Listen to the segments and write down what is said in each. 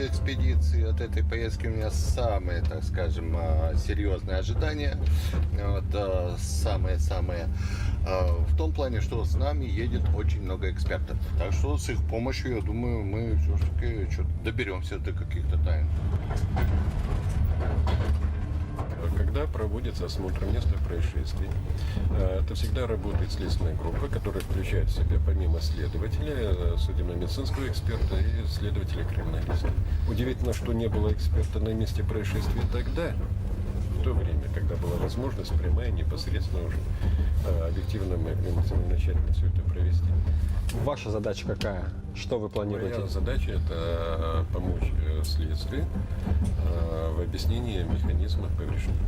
этой экспедиции, от этой поездки у меня самые, так скажем, серьезные ожидания. Вот, самые-самые. В том плане, что с нами едет очень много экспертов. Так что с их помощью, я думаю, мы все-таки доберемся до каких-то тайн. Когда проводится осмотр места происшествий, это всегда работает следственная группа, которая включает в себя помимо следователя, судебно-медицинского эксперта и следователя-криминалиста. Удивительно, что не было эксперта на месте происшествия тогда, в то время, когда была возможность прямая, непосредственно уже объективно мы максимально тщательно все это провести. Ваша задача какая? Что вы планируете? Моя задача – это помочь следствию в объяснении механизма повреждения.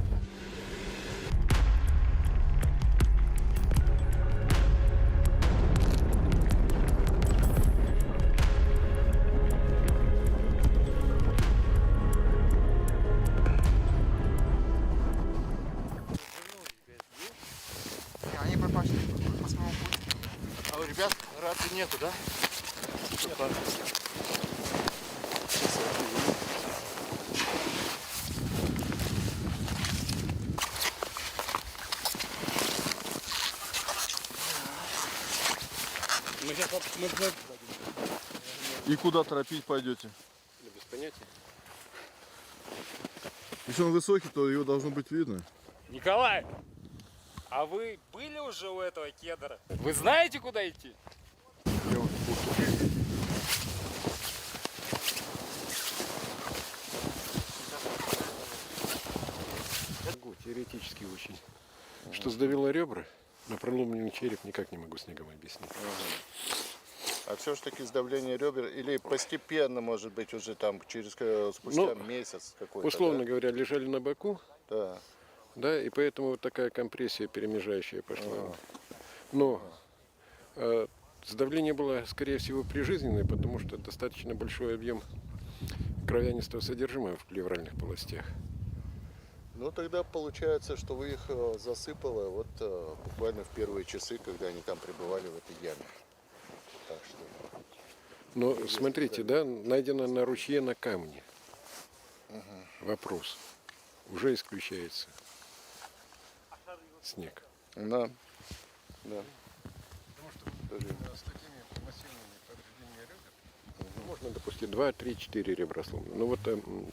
Они пропали по своему пути. А у ребят рации нету, да? Нет. И куда торопить пойдете? Без понятия. Если он высокий, то его должно быть видно. Николай, а вы были уже у этого кедра? Вы знаете, куда идти? Теоретически очень. Что сдавило ребра, но проломленный череп никак не могу с снегом объяснить. А все-таки сдавление ребер или постепенно, может быть, уже там спустя месяц какой-то? Условно говоря, лежали на боку, Да. да, и поэтому вот такая компрессия перемежающая пошла. Но сдавление было, скорее всего, прижизненное, потому что достаточно большой объем кровянистого содержимого в плевральных полостях. Ну, тогда получается, что вы их засыпало вот буквально в первые часы, когда они там пребывали в этой яме. Так что... Но смотрите, да, найдено на ручье на камне. Вопрос. Уже исключается снег. Да. Да. Потому что с такими массивными повреждениями ребер можно допустить 2, 3, 4 ребра сломаны. Но вот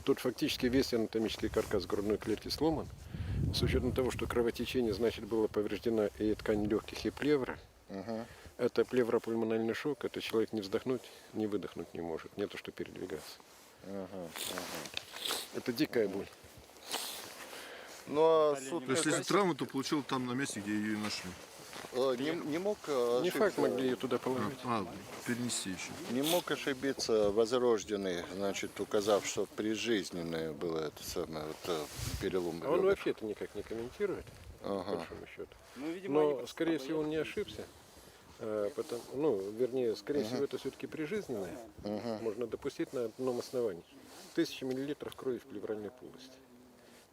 тут фактически весь анатомический каркас грудной клетки сломан. С учетом того, что кровотечение, значит, было повреждена и ткань легких, и плевра. Это плевропульмональный шок, это человек не вздохнуть, не выдохнуть не может, не то что передвигаться. Это дикая боль. Ну, а суд... То есть, если травму, то получил там на месте, где ее нашли. не мог Не ошибиться, факт, могли ее туда положить. Перенести еще. не мог ошибиться возрожденный, значит, указав, что прижизненное было это самое вот, перелом А он ребер. вообще это никак не комментирует, по большому счету. Ну, видимо, Но, скорее всего, он не ошибся. Вернее, скорее всего, это все-таки прижизненное. Можно допустить на одном основании. 1000 миллилитров крови в плевральной полости.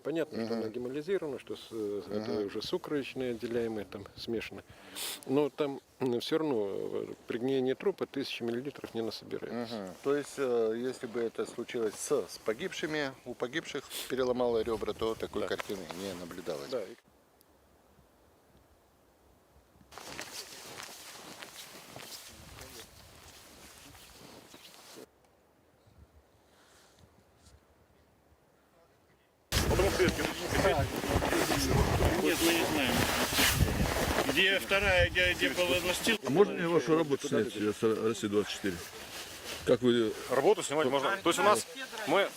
Понятно, что она гемолизирована, что это уже сукровичные отделяемые там смешаны. Но там все равно при гниении трупа 1000 миллилитров не насобирается. То есть, если бы это случилось с погибшими, у погибших переломало ребра, то такой картины не наблюдалось. Да. Нет, мы не знаем. Где вторая, где был настил? А можно мне вашу работу снять с России-24? Как вы... Работу снимать можно. То есть у нас мы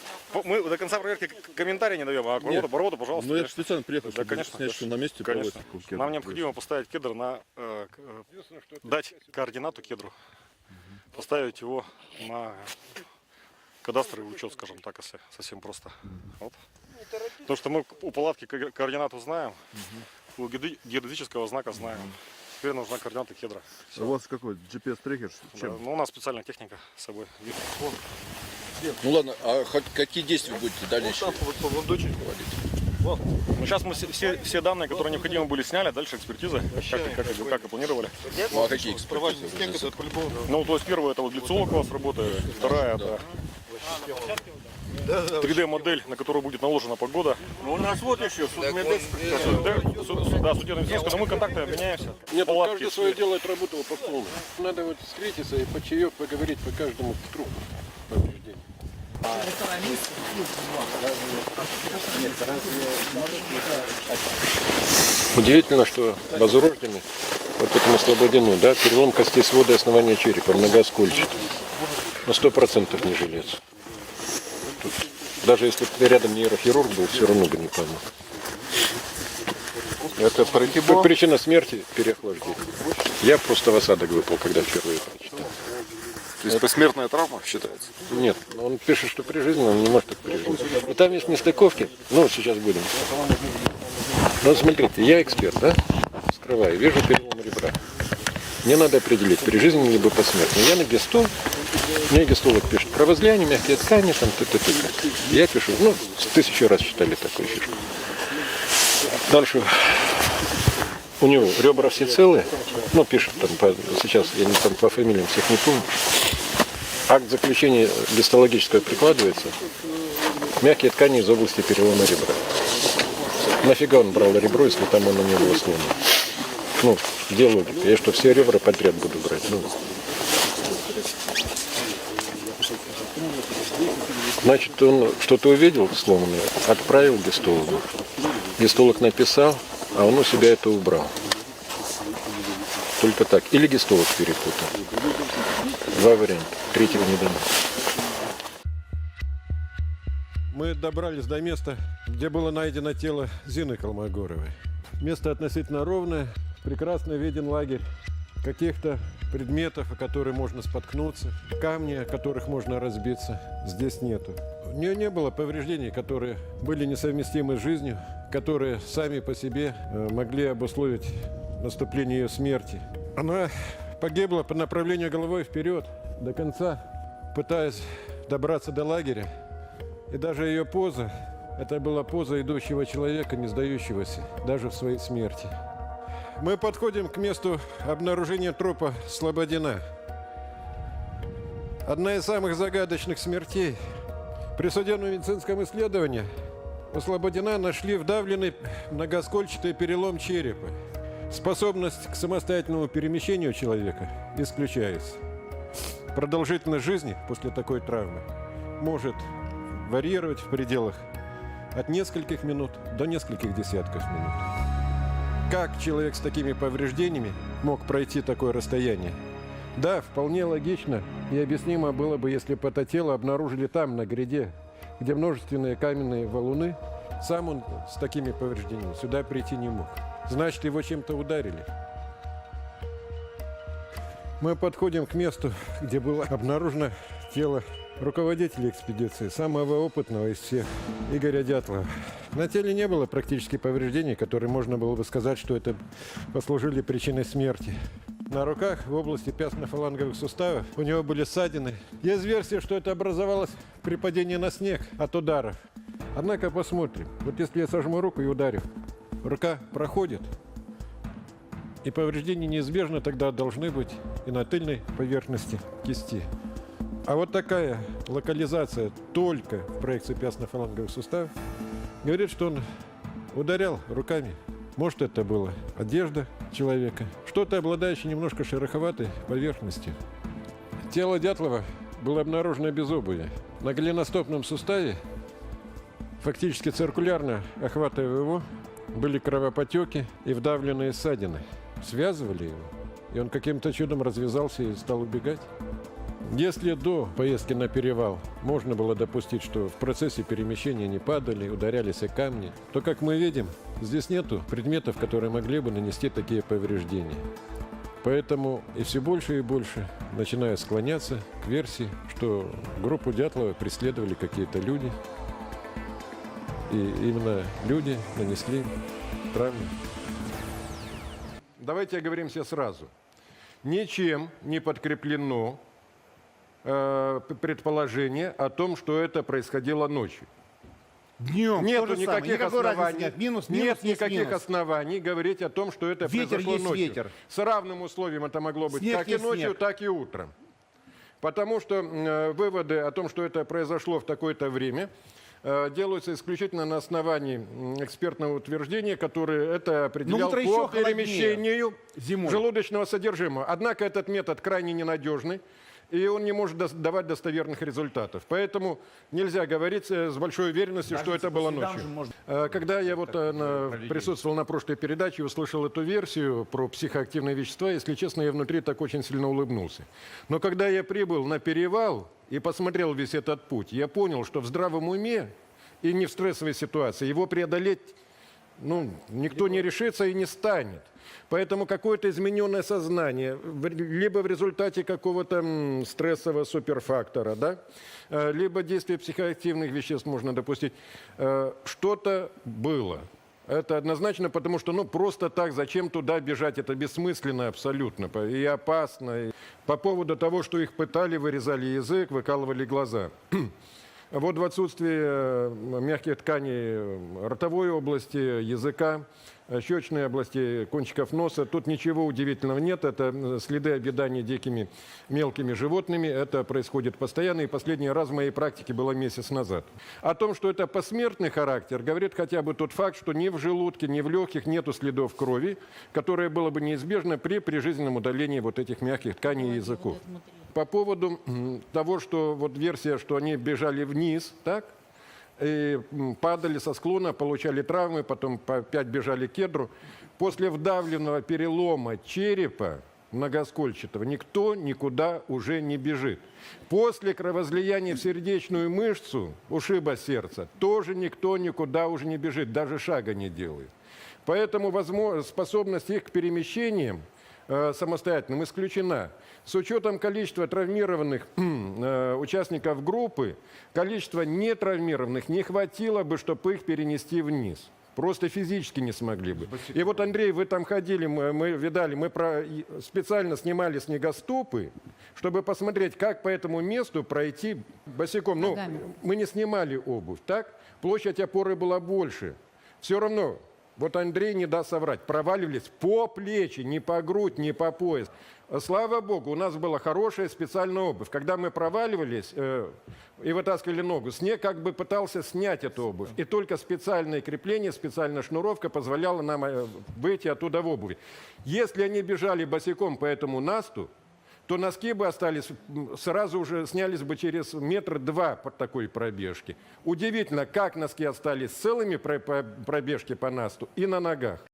до конца проверки комментарии не даем, а работу, пожалуйста. Ну, я специально приехал, Да, чтобы конечно, снять, что на месте конечно. проводится кедр. Нам необходимо поставить кедр на дать координату кедру, поставить его на кадастровый учет, скажем так, если совсем просто. Вот. Потому что мы у палатки координату знаем, у геодезического знака знаем. Теперь нужна координата кедра. У вас какой GPS-трекер? Чем? Ну, у нас специальная техника с собой. Ну ладно, а хоть какие действия будете дальше проводить? Ну, сейчас мы все данные, которые необходимы были, сняли, дальше экспертиза, как и планировали. Ну а какие экспертизы? Ну, то есть первая это вот глицолог у вас работает, вторая это 3D-модель, на которую будет наложена погода. Ну, у нас вот еще судмедэкспертиза. Да, судебно-медицинскую, но мы контакты обменяемся. Нет, Палатки каждый свое дело отработал по полной. Надо вот встретиться и под чаек поговорить по каждому трупу повреждений. Удивительно, что возрожденный вот этому Слободину, да, перелом костей свода и основания черепа, многооскольчатый. На 100% не жилец. Тут, даже если бы рядом нейрохирург был, все равно бы не помог. Это причина смерти – переохлаждение. Я просто в осадок выпал, когда впервые прочитал. То есть посмертная травма считается? Нет, он пишет, что при жизни, он не может так при жизни. И там есть нестыковки, ну, сейчас будем. Ну, смотрите, я эксперт, да? Скрываю, вижу перелом ребра. Мне надо определить, при жизни либо посмертно. Я на гистол, мне гистолог пишет, кровоизлияние, мягкие ткани, там, т.т. Я пишу, ну, 1000 раз читали такую фишку. Дальше у него ребра все целые, ну, пишет там, сейчас я не там по фамилиям всех не помню. Акт заключения гистологического прикладывается, мягкие ткани из области перелома ребра. Нафига он брал ребро, если там оно не было сломано? Ну, где логика? Я что, все ребра подряд буду брать? Ну. Значит, он что-то увидел сломанное, отправил гистологу. Гистолог написал, а он у себя это убрал. Только так. Или гистолог перепутал. Два варианта. Третьего не дано. Мы добрались до места, где было найдено тело Зины Колмогоровой. Место относительно ровное, прекрасно виден лагерь каких-то предметов, о которых можно споткнуться, камней, о которых можно разбиться, здесь нету. У нее не было повреждений, которые были несовместимы с жизнью, которые сами по себе могли обусловить наступление ее смерти. Она погибла по направлению головой вперед, до конца, пытаясь добраться до лагеря. И даже ее поза, это была поза идущего человека, не сдающегося, даже в своей смерти. Мы подходим к месту обнаружения трупа Слободина. Одна из самых загадочных смертей. При судебном медицинском исследовании у Слободина нашли вдавленный многоскольчатый перелом черепа. Способность к самостоятельному перемещению человека исключается. Продолжительность жизни после такой травмы может варьировать в пределах от нескольких минут до нескольких десятков минут. Как человек с такими повреждениями мог пройти такое расстояние? Да, вполне логично и объяснимо было бы, если бы это тело обнаружили там, на гряде, где множественные каменные валуны. Сам он с такими повреждениями сюда прийти не мог. Значит, его чем-то ударили. Мы подходим к месту, где было обнаружено тело руководителя экспедиции, самого опытного из всех, Игоря Дятлова. На теле не было практически повреждений, которые можно было бы сказать, что это послужили причиной смерти. На руках в области пястно-фаланговых суставов у него были ссадины. Есть версия, что это образовалось при падении на снег от ударов. Однако посмотрим. Вот если я сожму руку и ударю, рука проходит, и повреждения неизбежно тогда должны быть и на тыльной поверхности кисти. А вот такая локализация только в проекции пястно-фаланговых суставов говорит, что он ударял руками. Может, это была одежда человека, что-то обладающее немножко шероховатой поверхностью. Тело Дятлова было обнаружено без обуви. На голеностопном суставе, фактически циркулярно охватывая его, были кровопотеки и вдавленные ссадины. Связывали его, и он каким-то чудом развязался и стал убегать. Если до поездки на перевал можно было допустить, что в процессе перемещения не падали, ударялись о камни, то, как мы видим, здесь нету предметов, которые могли бы нанести такие повреждения. Поэтому и все больше начинаю склоняться к версии, что группу Дятлова преследовали какие-то люди, и именно люди нанесли травму. Давайте оговоримся сразу. Ничем не подкреплено предположение о том, что это происходило ночью. Днем Нету никаких оснований, нет. Минус, нет есть никаких минус. оснований говорить о том, что это Ветер произошло есть ночью. ветер. С равным условием это могло быть Снег как и есть ночью, снег. так и утром. Потому что выводы о том, что это произошло в такое-то время, делаются исключительно на основании экспертного утверждения, которое это определял утро по еще холоднее перемещению зимой. желудочного содержимого. Однако этот метод крайне ненадежный, и он не может давать достоверных результатов. Поэтому нельзя говорить с большой уверенностью, что это было ночью. Когда я присутствовал на прошлой передаче и услышал эту версию про психоактивные вещества, если честно, я внутри так очень сильно улыбнулся. Но когда я прибыл на перевал и посмотрел весь этот путь, я понял, что в здравом уме и не в стрессовой ситуации его преодолеть никто не решится и не станет. Поэтому какое-то измененное сознание, либо в результате какого-то стрессового суперфактора, да, либо действия психоактивных веществ можно допустить, что-то было. Это однозначно, потому что просто так зачем туда бежать, это бессмысленно абсолютно и опасно. По поводу того, что их пытали, вырезали язык, выкалывали глаза. Вот в отсутствии мягких тканей ротовой области, языка, щечной области, кончиков носа, тут ничего удивительного нет. Это следы объедания дикими мелкими животными. Это происходит постоянно. И последний раз в моей практике было месяц назад. О том, что это посмертный характер, говорит хотя бы тот факт, что ни в желудке, ни в легких нету следов крови, которое было бы неизбежно при прижизненном удалении вот этих мягких тканей и языков. По поводу того, что вот версия, что они бежали вниз, так, и падали со склона, получали травмы, потом опять бежали к кедру. После вдавленного перелома черепа многоскольчатого никто никуда уже не бежит. После кровоизлияния в сердечную мышцу, ушиба сердца, тоже никто никуда уже не бежит, даже шага не делает. Поэтому способность их к перемещениям самостоятельным исключена. С учетом количества травмированных участников группы, количество нетравмированных не хватило бы, чтобы их перенести вниз. Просто физически не смогли бы. И вот, Андрей, вы там ходили, мы видали, мы специально снимали снегоступы, чтобы посмотреть, как по этому месту пройти босиком. Мы не снимали обувь, так? Площадь опоры была больше. Все равно... Вот Андрей не даст соврать. Проваливались по плечи, не по грудь, не по пояс. Слава Богу, у нас была хорошая специальная обувь. Когда мы проваливались и вытаскивали ногу, снег как бы пытался снять эту обувь. И только специальное крепление, специальная шнуровка позволяла нам выйти оттуда в обуви. Если они бежали босиком по этому насту, то носки бы остались, сразу уже снялись бы через 1-2 метра по такой пробежке. Удивительно, как носки остались целыми при пробежке по насту и на ногах.